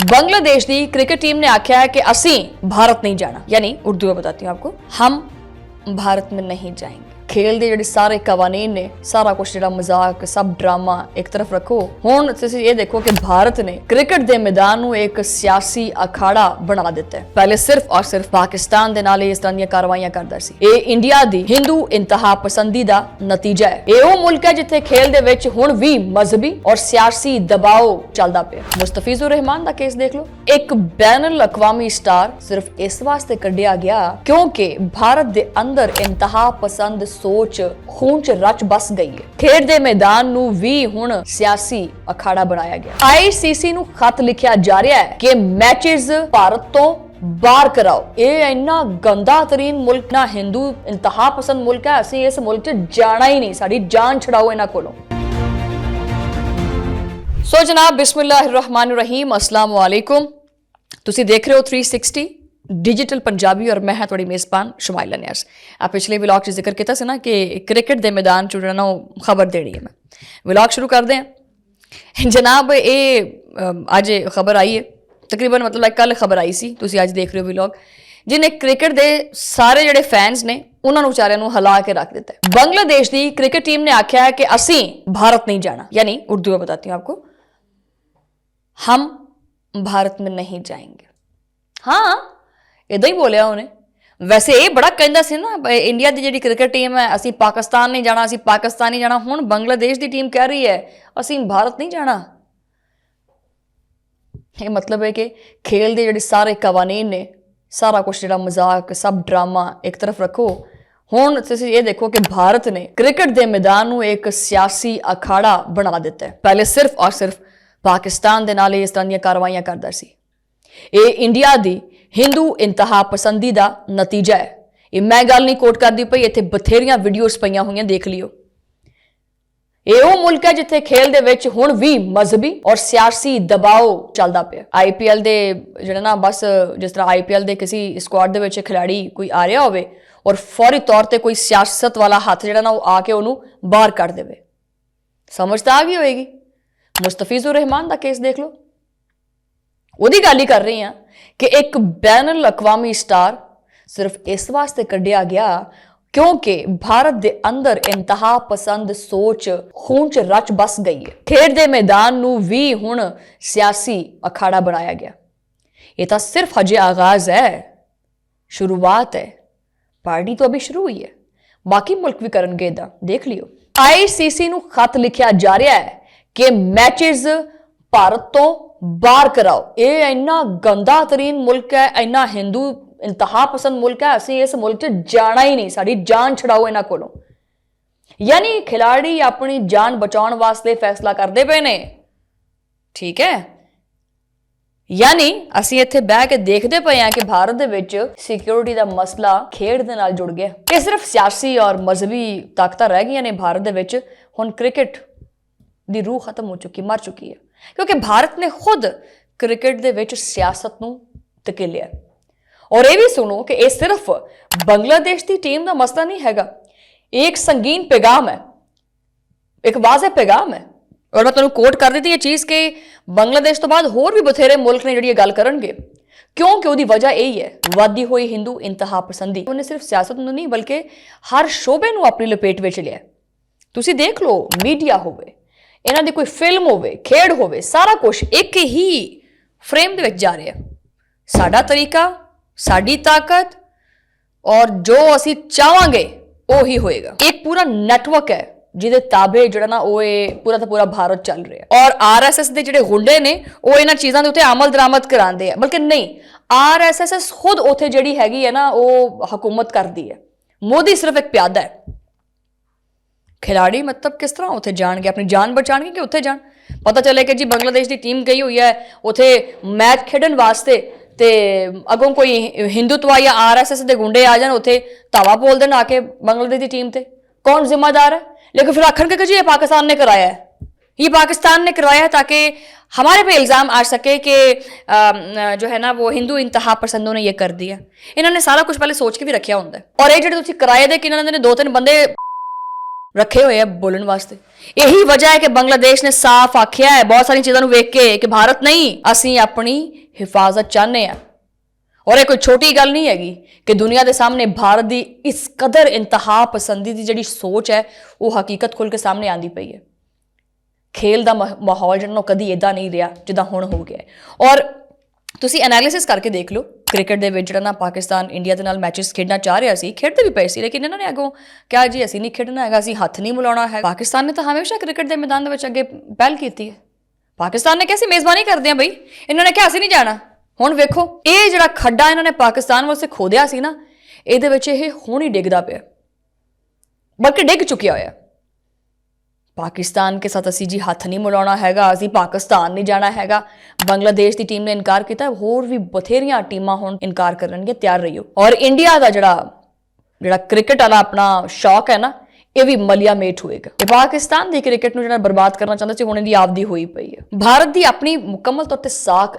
बांग्लादेश की cricket team ने आख्या है कि असी भारत नहीं जाना, यानी उर्दू में बताती हूँ आपको, हम भारत में नहीं जाएंगे। खेल दे जिहड़े सारे कवानीन ने, सारा कुछ जिहड़ा मजाक सब ड्रामा एक तरफ रखो, हुण तुसीं ये देखो कि भारत ने क्रिकेट दे मैदान नूं एक सियासी अखाड़ा बना दिता है। पहले सिर्फ और सिर्फ पाकिस्तान दे नाल इस तरह दी कार्रवाइयां करदा सी। ये इंडिया दी हिंदू इंतहा पसंदी दा नतीजा है। ये वो मुल्क है जिथे खेल दे विच हुण भी मजहबी और सियासी दबाव चलदा पिया। मुस्तफिजुर रहमान दा केस देख लो, एक बैनुल अक़वामी स्टार सिर्फ इस वास्ते कढ़िया गया क्योंकि भारत दे अंदर इंतहा पसंद सोच खून च रच बस गई है। खेड दे मैदान नूं भी हुण सियासी अखाड़ा बनाया गया। आईसीसी नूं खत लिखिया जा रहा है कि मैचेस भारत तो बाहर कराओ। ये इन्ना गंदा तरीन मुल्क, ना हिंदू इंतहा पसंद मुल्क है, असीं इस मुल्क च जाना ही नहीं, साडी जान छड़ाओ इन्हां कोलों। सो जनाब, बिस्मिल्लाहिर्रहमानिर्रहीम, अस्सलाम वालेकुम। तुसीं देख रहे हो 360 डिजिटल पंजाबी और मैं हाँ थोड़ी मेज़बान शुमाइला नियाज़। आप पिछले व्लॉग च जिक्र किया ना कि क्रिकेट दे मैदान च ना खबर देनी है। मैं व्लॉग शुरू करते हैं जनाब। ये अज खबर आई है, तकरीबन मतलब कल खबर आई सी, तुसीं अज देख रहे हो व्लॉग, जिन्हें क्रिकेट दे सारे जिहड़े फैंस ने उन्होंने बेचारियां नूं हिला के रख दिता है। बांग्लादेश की क्रिकेट टीम ने आख्या है कि असी भारत नहीं जाना, यानी उर्दू में बताती हूँ आपको, हम भारत में नहीं जाएंगे। हाँ, इदां ही बोलिया उन्हें। वैसे ये बड़ा कहंदा सी ना, इंडिया की जिहड़ी क्रिकेट टीम है, असी पाकिस्तान नहीं जाना, असी पाकिस्तान नहीं जाना। हुण बांग्लादेश की टीम कह रही है असी भारत नहीं जाना। ये मतलब है कि खेल के जिहड़े सारे कवानीन ने, सारा कुछ जिहड़ा मजाक सब ड्रामा एक तरफ रखो, हुण तुसीं ये देखो कि भारत ने क्रिकेट के मैदान नूं एक सियासी अखाड़ा बना दिता है। पहले सिर्फ और सिर्फ पाकिस्तान दे नाल इस तरह दी कार्रवाइयां करदा सी। ये इंडिया दी हिंदू इंतहा पसंदी दा नतीजा है। ये मैं गल नहीं कोट करदी पई, इत्थे बथेरियां वीडियोस पईयां होईयां, देख लियो। ये वो मुल्क है जिथे खेल दे विच हुण भी मजहबी और सियासी दबाव चलदा पिया। आईपीएल दे जिहड़ा ना, बस जिस तरह आईपीएल दे किसी स्क्वाड दे विच खिलाड़ी कोई आ रहा होवे और फौरी तौर ते कोई सियासत वाला हत्थ जिहड़ा ना आके उहनूं बाहर कर देवे। समझ तां आ गई होएगी। मुस्तफिजुर रहमान दा केस देख लो, ਉਹਦੀ ਗੱਲ ही कर रही हैं कि एक बैनुल अक़वामी स्टार सिर्फ इस वास्ते कढ़िया गया क्योंकि भारत दे अंदर इंतहा पसंद सोच खून च रच बस गई है। खेड दे मैदान नूं भी हुण सियासी अखाड़ा बनाया गया। ये तो सिर्फ हजे आगाज है, शुरुआत है, पार्टी तो अभी शुरू हुई है, बाकी मुल्क भी करनगे इदां, देख लियो। आईसीसी नूं खत लिखिया जा रहा है कि मैचेस भारत तो बाहर कराओ। ये इन्ना गंदा तरीन मुल्क है, इन्ना हिंदू इंतहा पसंद मुल्क है, असीं इस मुल्क च जाना ही नहीं, साडी जान छड़ाओ इन्हां कोलों। यानी खिलाड़ी अपनी जान बचाउण वास्ते फैसला करदे पे ने, ठीक है। यानी असीं इत्थे बह के देखदे पे हैं कि भारत दे विच सिक्योरिटी दा मसला खेड दे नाल जुड़ गया। ये सिर्फ सियासी और मजहबी ताकतां रह गईयां ने भारत दे विच। हुण क्रिकेट दी रूह खत्म हो चुकी, मर चुकी है, क्योंकि भारत ने खुद क्रिकेट दे विच सियासत नूं धकेलिया। और ये भी सुनो कि ये सिर्फ बांग्लादेश की टीम का मसला नहीं हैगा, एक संगीन पैगाम है, एक वाज़ेह पैगाम है। और मैं तुहानूं कोट कर देती ये चीज़ कि बांग्लादेश तो बाद होर भी बथेरे मुल्क ने जिहड़ी गल करनगे, क्योंकि उहदी वजह यही है, वधदी हुई हिंदू इंतहा पसंदी। उन्हें सिर्फ सियासत नूं नहीं बल्कि हर शोबे नूं अपनी लपेट विच लिया। तुसीं देख लो, मीडिया होवे, इन्हां दी कोई फिल्म होवे, खेड होवे, सारा कुछ एक ही फ्रेम दे विच जा रहा है। साडा तरीका, साडी ताकत और जो असीं चाहांगे वो ही होएगा। एक पूरा नेटवर्क है जिहदे ताबे जिहड़ा ना वो पूरा दा पूरा भारत चल रहा है। और आरएसएस दे जिहड़े गुंडे ने वो इन्हां चीज़ां दे उत्ते अमल दरामद करांदे हैं, बल्कि नहीं, आरएसएस खुद उत्थे जिहड़ी हैगी है ना वो हुकूमत करदी है। मोदी सिर्फ एक प्यादा है। खिलाड़ी मतलब किस तरह उत्थे जाणगे, अपनी जान बचाणगे कि उत्थे जाण। पता चले कि जी बांग्लादेश की टीम गई हुई है उत्थे मैच खेडण वास्ते, ते अगों कोई हिंदुत्व या आरएसएस के गुंडे आ जान उत्थे धावा बोल देन आके बांग्लादेश की टीम ते, कौन जिम्मेदार है? लेकिन फिर आखन के जी ये पाकिस्तान ने कराया है, ये पाकिस्तान ने करवाया है ताकि हमारे पे इल्ज़ाम आ सके कि जो है ना वो हिंदू इंतहा पसंदों ने ये कर दिया। इन्होंने सारा कुछ पहले सोच के भी रखा होंगे। और ये जो किराए दे कि इन्होंने 2-3 बंदे ਰੱਖੇ ਹੋਏ ਆ ਬੋਲਣ ਵਾਸਤੇ। ਇਹੀ ਵਜ੍ਹਾ ਹੈ ਕਿ ਬੰਗਲਾਦੇਸ਼ ਨੇ ਸਾਫ਼ ਆਖਿਆ ਹੈ ਬਹੁਤ ਸਾਰੀ ਚੀਜ਼ਾਂ ਨੂੰ ਵੇਖ ਕੇ ਕਿ ਭਾਰਤ ਨਹੀਂ, ਅਸੀਂ ਆਪਣੀ ਹਿਫਾਜ਼ਤ ਚਾਹੁੰਦੇ ਹਾਂ। ਔਰ ਇਹ ਕੋਈ ਛੋਟੀ ਗੱਲ ਨਹੀਂ ਹੈਗੀ ਕਿ ਦੁਨੀਆ ਦੇ ਸਾਹਮਣੇ ਭਾਰਤ ਦੀ ਇਸ ਕਦਰ ਇੰਤਹਾ ਪਸੰਦੀ ਦੀ ਜਿਹੜੀ ਸੋਚ ਹੈ ਉਹ ਹਕੀਕਤ ਖੁੱਲ ਕੇ ਸਾਹਮਣੇ ਆਂਦੀ ਪਈ ਹੈ। ਖੇਲ ਦਾ ਮਾਹੌਲ ਜਿਹੜਾ ਕਦੀ ਇਦਾਂ ਨਹੀਂ ਰਿਹਾ ਜਿੱਦਾਂ ਹੁਣ ਹੋ ਗਿਆ ਹੈ। ਔਰ ਤੁਸੀਂ ਐਨਾਲਿਸਿਸ ਕਰਕੇ ਦੇਖ ਲਓ, ਕ੍ਰਿਕਟ ਦੇ ਵਿੱਚ ਜਿਹੜਾ ਨਾ ਪਾਕਿਸਤਾਨ ਇੰਡੀਆ ਦੇ ਨਾਲ ਮੈਚਸ ਖੇਡਣਾ ਚਾਹ ਰਿਹਾ ਸੀ, ਖੇਡਦੇ ਵੀ ਪਏ ਸੀ, ਲੇਕਿਨ ਇਹਨਾਂ ਨੇ ਅੱਗੋਂ ਕਿਹਾ ਜੀ ਅਸੀਂ ਨਹੀਂ ਖੇਡਣਾ ਹੈਗਾ, ਅਸੀਂ ਹੱਥ ਨਹੀਂ ਮਿਲਾਉਣਾ ਹੈ। ਪਾਕਿਸਤਾਨ ਨੇ ਤਾਂ ਹਮੇਸ਼ਾ ਕ੍ਰਿਕਟ ਦੇ ਮੈਦਾਨ ਦੇ ਵਿੱਚ ਅੱਗੇ ਪਹਿਲ ਕੀਤੀ ਹੈ। ਪਾਕਿਸਤਾਨ ਨੇ ਕਿਹਾ ਸੀ ਮੇਜ਼ਬਾਨੀ ਕਰਦੇ ਆ ਬਈ, ਇਹਨਾਂ ਨੇ ਕਿਹਾ ਅਸੀਂ ਨਹੀਂ ਜਾਣਾ। ਹੁਣ ਵੇਖੋ ਇਹ ਜਿਹੜਾ ਖੱਡਾ ਇਹਨਾਂ ਨੇ ਪਾਕਿਸਤਾਨ ਵਾਸਤੇ ਖੋਦਿਆ ਸੀ ਨਾ, ਇਹਦੇ ਵਿੱਚ ਇਹ ਹੁਣ ਹੀ ਡਿੱਗਦਾ ਪਿਆ, ਬਲਕਿ ਡਿੱਗ ਚੁੱਕਿਆ ਹੋਇਆ। ਪਾਕਿਸਤਾਨ ਕੇ ਸਾਥ ਅਸੀਂ ਜੀ ਹੱਥ ਨਹੀਂ ਮਿਲਾਉਣਾ ਹੈਗਾ, ਅਸੀਂ ਪਾਕਿਸਤਾਨ ਨਹੀਂ ਜਾਣਾ ਹੈਗਾ। ਬੰਗਲਾਦੇਸ਼ ਦੀ ਟੀਮ ਨੇ ਇਨਕਾਰ ਕੀਤਾ, ਹੋਰ ਵੀ ਬਥੇਰੀਆਂ ਟੀਮਾਂ ਹੁਣ ਇਨਕਾਰ ਕਰਨਗੇ, ਤਿਆਰ ਰਹੀਓ। ਔਰ ਇੰਡੀਆ ਦਾ ਜਿਹੜਾ ਕ੍ਰਿਕਟ ਵਾਲਾ ਆਪਣਾ ਸ਼ੌਕ ਹੈ ਨਾ, ਇਹ ਵੀ ਮਲਿਆ ਮੇਟ ਹੋਏਗਾ। ਇਹ ਪਾਕਿਸਤਾਨ ਦੀ ਕ੍ਰਿਕਟ ਨੂੰ ਜਿਹੜਾ ਬਰਬਾਦ ਕਰਨਾ ਚਾਹੁੰਦਾ ਸੀ, ਹੁਣ ਇਹਦੀ ਆਪਦੀ ਹੋਈ ਪਈ ਹੈ। ਭਾਰਤ ਦੀ ਆਪਣੀ ਮੁਕੰਮਲ ਤੌਰ ਤੇ ਸਾਖ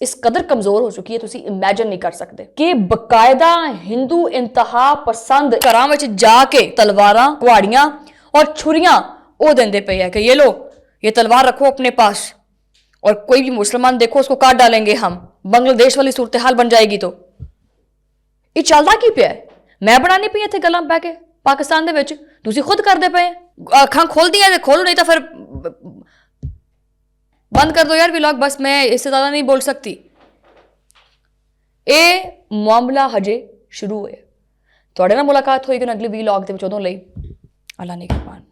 ਇਸ ਕਦਰ ਕਮਜ਼ੋਰ ਹੋ ਚੁੱਕੀ ਹੈ, ਤੁਸੀਂ ਇਮੇਜਿਨ ਨਹੀਂ ਕਰ ਸਕਦੇ ਕਿ ਬਕਾਇਦਾ ਹਿੰਦੂ ਇੰਤਹਾ ਪਸੰਦ ਘਰਾਂ ਵਿੱਚ ਜਾ ਕੇ ਤਲਵਾਰਾਂ, ਕੁਹਾੜੀਆਂ ਔਰ ਛੁਰੀਆਂ वो देंदे पे है कि ये लो, ये तलवार रखो अपने पास, और कोई भी मुसलमान देखो उसको काट डालेंगे हम, बांग्लादेश वाली सूरत हाल बन जाएगी। तो ये चलता की पिया है? मैं बनानी पई इत्थे गल्लां पै के पाकिस्तान दे विच, तुसीं खुद करदे पे। अखां खोल दियां ते खोलो, नहीं तो फिर बंद कर दो यार व्लॉग, बस मैं इससे ज्यादा नहीं बोल सकती। ये मामला हजे शुरू है। तुहाडे नाल मुलाकात होएगी अगले व्लॉग दे विच, उदों लई अल्लाह ने किरपान।